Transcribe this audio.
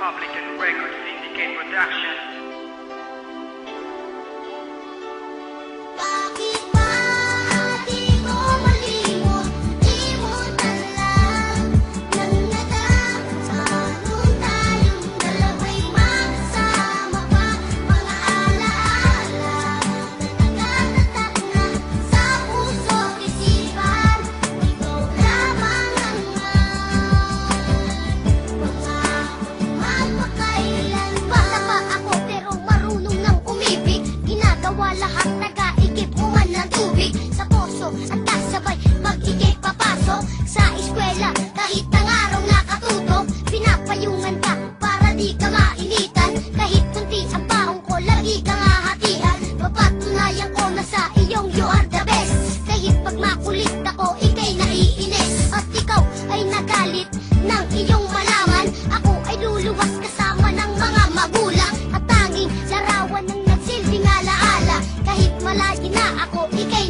Public and Record Syndicate Production. Bakit ba di ko malimot? Limutan lang nang nagkakasama nung tayong dalawa'y magkasama pa. Mga alaala na nagtatatak na sa puso't isipan. Ikaw lamang naman magpakailan. Bata pa ako pero marunong nang umibig. Ginagawa lahat nag-aigip uman ng tubig sa poso at kasabay mag-igip papasok sa eskwela. Kahit ang araw nakatutok, pinapayungan ka para di ka mainitan. Kahit kunti ang baong ko, lagi ka nga hatian. Papatunayan ko na sa iyong you are the best. Kahit pag makulit ako, ikay naiinis. At ikaw ay nagalit ng iyong malaman. Ako ay luluwas kasama ng mga magulang. At tanging larawan ng nagsilbing alaala. Kahit malayo na ako, ikay